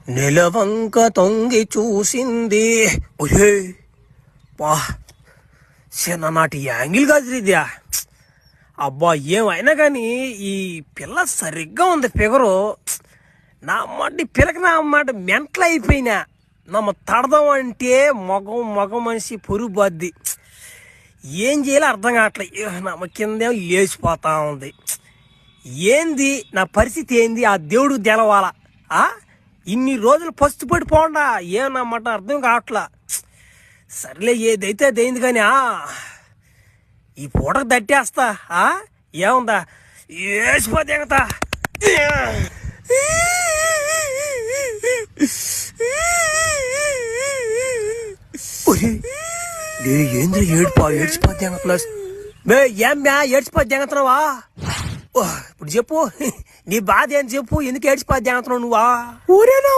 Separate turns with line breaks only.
నెలవంక తొంగి చూసింది. ఓహే పా చిన్ననాటి యాంగిల్ కాదు ఇదా. అబ్బా ఏమైనా కానీ ఈ పిల్ల సరిగ్గా ఉంది ఫిగరు. నా మాట పిల్లకి నా మాట మెంటల్ అయిపోయినా. నమ్మ తడదాం అంటే మగ మనిషి పొరుగు బాద్ది. ఏం చేయాలో అర్థం కావట్లేదు. నమ్మ కిందేమో లేచిపోతా ఉంది. ఏంది నా పరిస్థితి ఏంది? ఆ దేవుడు తెలవాలా. ఇన్ని రోజులు పస్తుపడి పోండా ఏమన్నమాట అర్థం కావట్లా. సర్లే ఏదైతే అదైంది కానీ ఈ పూటకు దట్టేస్తా. ఏముందా వేసిపోతే ఎగతా. ఏంద్ర ఏడ్చిపోతే ఎగతున్నా. ఏం ఏడ్చిపోతే ఎగతున్నావా? ఇప్పుడు చెప్పు నీ బాధ ఏం చెప్పు. ఎందుకు ఏడ్చిపోతే ఎగతున్నావు నువ్వా? ఊరేనా